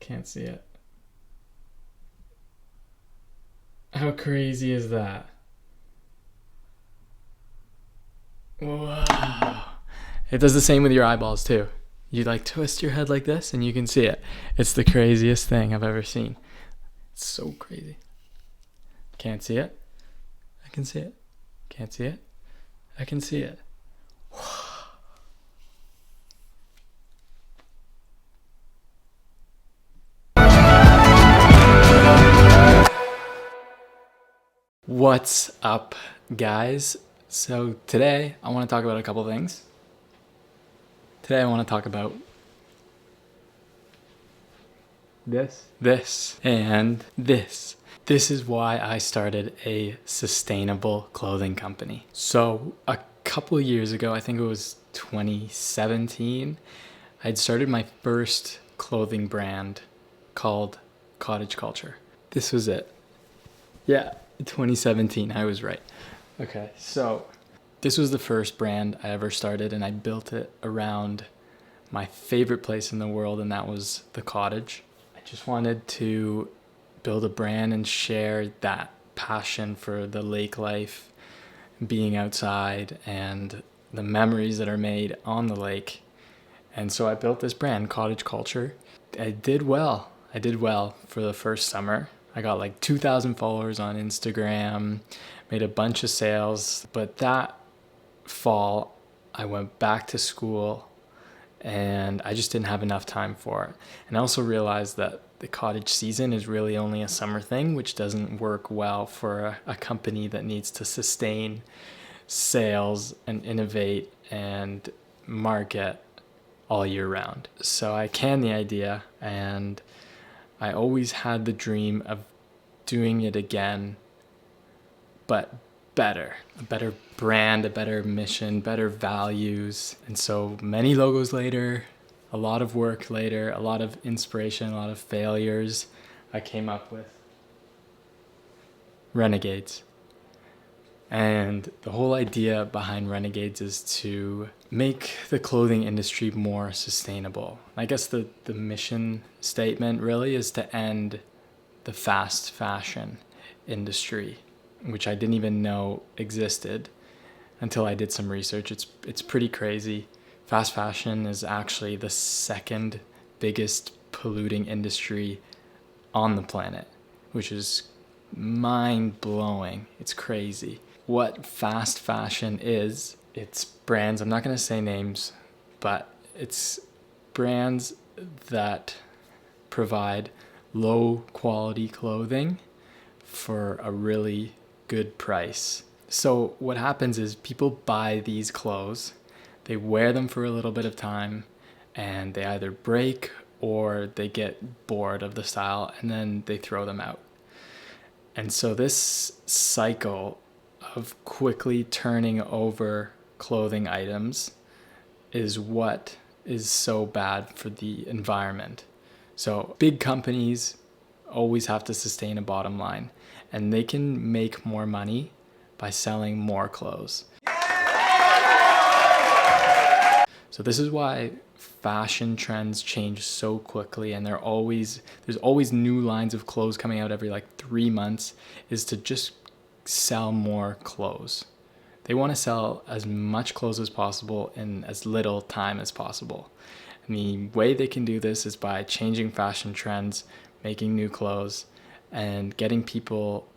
Can't see it. How crazy is that? Wow. It does the same with your eyeballs too. You like twist your head like this and you can see it. It's the craziest thing I've ever seen. It's so crazy. Can't see it. I can see it. Can't see it. I can see it. What's up, guys? So today I want to talk about a couple things. Today I want to talk about this, and this. This is why I started a sustainable clothing company. So a couple years ago, I think it was 2017, I'd started my first clothing brand called Cottage Culture. This was it. Yeah, 2017, I was right. Okay, so this was the first brand I ever started, and I built it around my favorite place in the world, and that was the cottage. I just wanted to build a brand and share that passion for the lake life, being outside, and the memories that are made on the lake. And so I built this brand, Cottage Culture. I did well for the first summer. I got like 2,000 followers on Instagram, made a bunch of sales. But that fall, I went back to school and I just didn't have enough time for it. And I also realized that the cottage season is really only a summer thing, which doesn't work well for a company that needs to sustain sales and innovate and market all year round. So I canned the idea, and I always had the dream of doing it again, but better. A better brand, a better mission, better values. And so many logos later, a lot of work later, a lot of inspiration, a lot of failures, I came up with Renegades. And the whole idea behind Renegades is to make the clothing industry more sustainable. I guess the mission statement really is to end the fast fashion industry, which I didn't even know existed until I did some research. It's pretty crazy. Fast fashion is actually the second biggest polluting industry on the planet, which is mind-blowing. It's crazy. What fast fashion is, it's brands, I'm not going to say names, but it's brands that provide low quality clothing for a really good price. So what happens is people buy these clothes, they wear them for a little bit of time, and they either break or they get bored of the style, and then they throw them out. And so this cycle of quickly turning over clothing items is what is so bad for the environment. So big companies always have to sustain a bottom line, and they can make more money by selling more clothes. So this is why fashion trends change so quickly, and there's always new lines of clothes coming out every like 3 months, is to just sell more clothes. They want to sell as much clothes as possible in as little time as possible. And the way they can do this is by changing fashion trends, making new clothes, and getting people,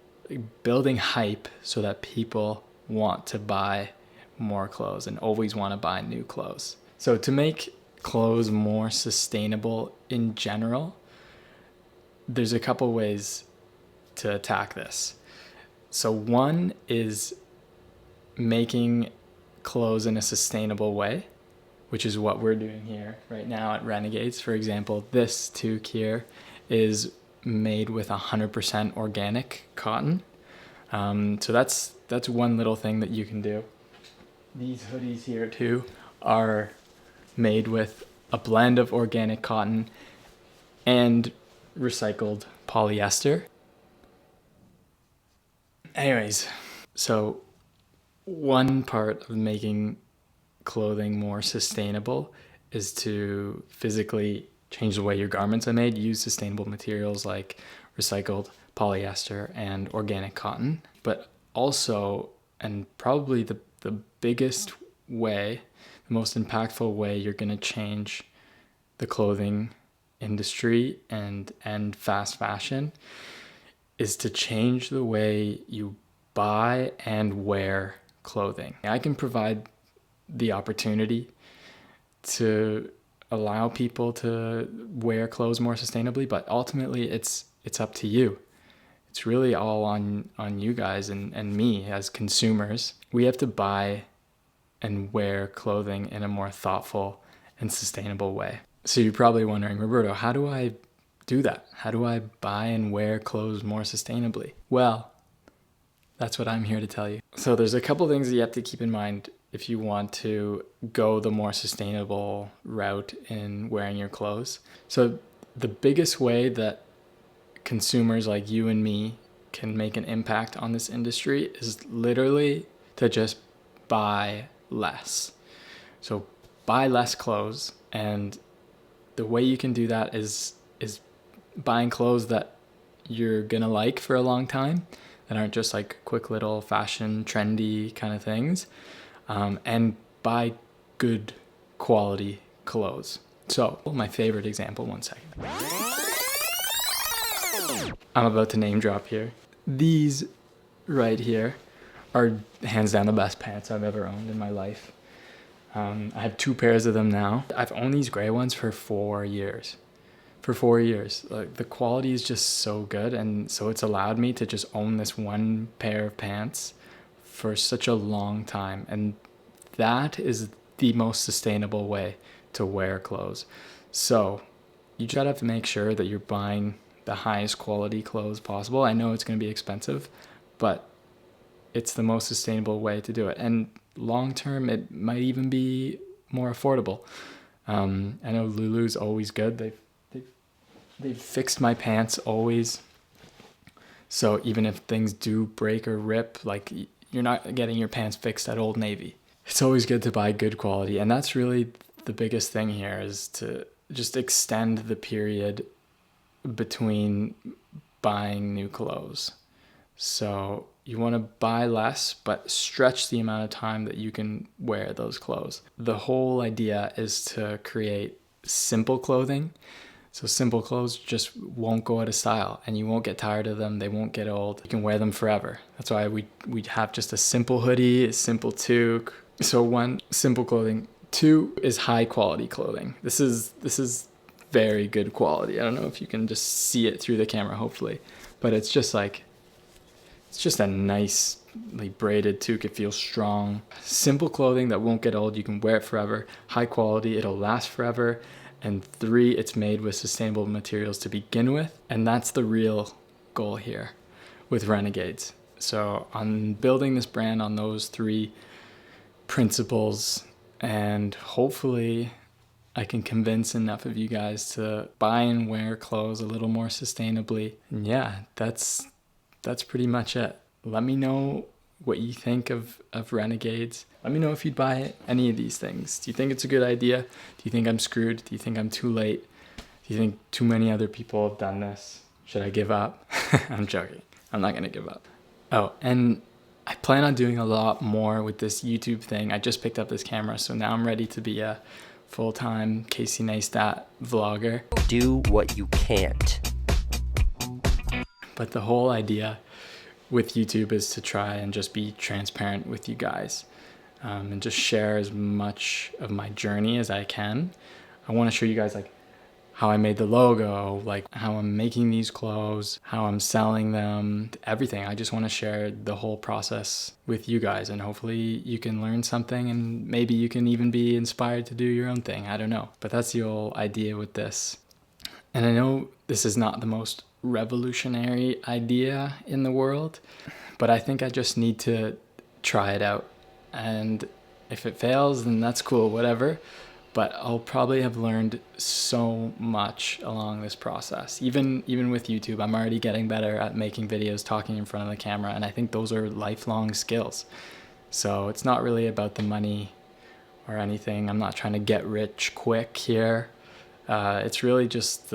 building hype so that people want to buy more clothes and always want to buy new clothes. So to make clothes more sustainable in general, there's a couple ways to attack this. So one is making clothes in a sustainable way, which is what we're doing here right now at Renegades. For example, this toque here is made with 100% organic cotton. So that's one little thing that you can do. These hoodies here too are made with a blend of organic cotton and recycled polyester. Anyways, so one part of making clothing more sustainable is to physically change the way your garments are made, use sustainable materials like recycled polyester and organic cotton. But also, and probably the biggest way, the most impactful way you're going to change the clothing industry and fast fashion is to change the way you buy and wear clothing. I can provide the opportunity to allow people to wear clothes more sustainably, but ultimately it's up to you. It's really all on you guys and me as consumers. We have to buy and wear clothing in a more thoughtful and sustainable way. So you're probably wondering, Roberto, how do I do that? How do I buy and wear clothes more sustainably? Well, that's what I'm here to tell you. So there's a couple things that you have to keep in mind if you want to go the more sustainable route in wearing your clothes. So the biggest way that consumers like you and me can make an impact on this industry is literally to just buy less. So buy less clothes, and the way you can do that is buying clothes that you're gonna like for a long time, that aren't just like quick little fashion trendy kind of things, and buy good quality clothes. So my favorite example, one second. I'm about to name drop here. These right here are hands down the best pants I've ever owned in my life. I have 2 pairs of them now. I've owned these gray ones for 4 years. For 4 years. Like, the quality is just so good, and so it's allowed me to just own this one pair of pants for such a long time. And that is the most sustainable way to wear clothes. So you just have to make sure that you're buying the highest quality clothes possible. I know it's going to be expensive, but it's the most sustainable way to do it. And long term, it might even be more affordable. I know Lulu's always good. They've fixed my pants always. So even if things do break or rip, like, you're not getting your pants fixed at Old Navy. It's always good to buy good quality. And that's really the biggest thing here, is to just extend the period between buying new clothes. So you want to buy less, but stretch the amount of time that you can wear those clothes. The whole idea is to create simple clothing. So simple clothes just won't go out of style, and you won't get tired of them. They won't get old. You can wear them forever. That's why we have just a simple hoodie, a simple toque. So 1, simple clothing. 2 is high quality clothing. This is very good quality. I don't know if you can just see it through the camera, hopefully, but it's just a nicely braided toque. It feels strong. Simple clothing that won't get old. You can wear it forever. High quality. It'll last forever. And 3, it's made with sustainable materials to begin with. And that's the real goal here with Renegades. So I'm building this brand on those 3 principles, and hopefully I can convince enough of you guys to buy and wear clothes a little more sustainably. And yeah, that's pretty much it. Let me know what you think of Renegades. Let me know if you'd buy any of these things. Do you think it's a good idea? Do you think I'm screwed? Do you think I'm too late? Do you think too many other people have done this? Should I give up? I'm joking. I'm not going to give up. Oh, and I plan on doing a lot more with this YouTube thing. I just picked up this camera, so now I'm ready to be a full-time Casey Neistat vlogger. Do what you can't. But the whole idea with YouTube is to try and just be transparent with you guys, and just share as much of my journey as I can. I want to show you guys like how I made the logo, like how I'm making these clothes, how I'm selling them, everything. I just want to share the whole process with you guys, and hopefully you can learn something, and maybe you can even be inspired to do your own thing. I don't know, but that's the whole idea with this. And I know this is not the most revolutionary idea in the world, but I think I just need to try it out. And if it fails, then that's cool, whatever. But I'll probably have learned so much along this process. Even with YouTube, I'm already getting better at making videos, talking in front of the camera, and I think those are lifelong skills. So it's not really about the money or anything. I'm not trying to get rich quick here. It's really just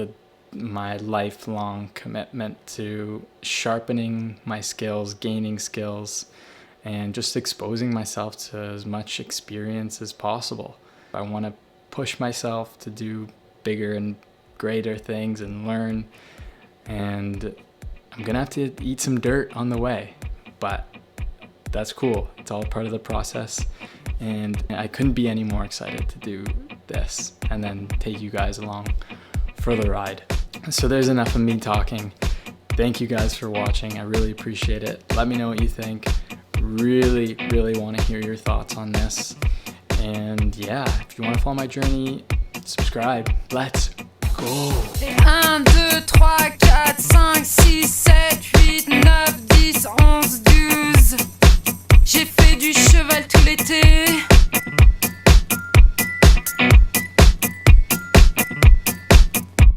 my lifelong commitment to sharpening my skills, gaining skills, and just exposing myself to as much experience as possible. I want to push myself to do bigger and greater things and learn, and I'm gonna have to eat some dirt on the way, but that's cool. It's all part of the process, and I couldn't be any more excited to do this and then take you guys along for the ride. So there's enough of me talking. Thank you guys for watching. I really appreciate it. Let me know what you think. Really, really want to hear your thoughts on this. And yeah, if you want to follow my journey, subscribe. Let's go.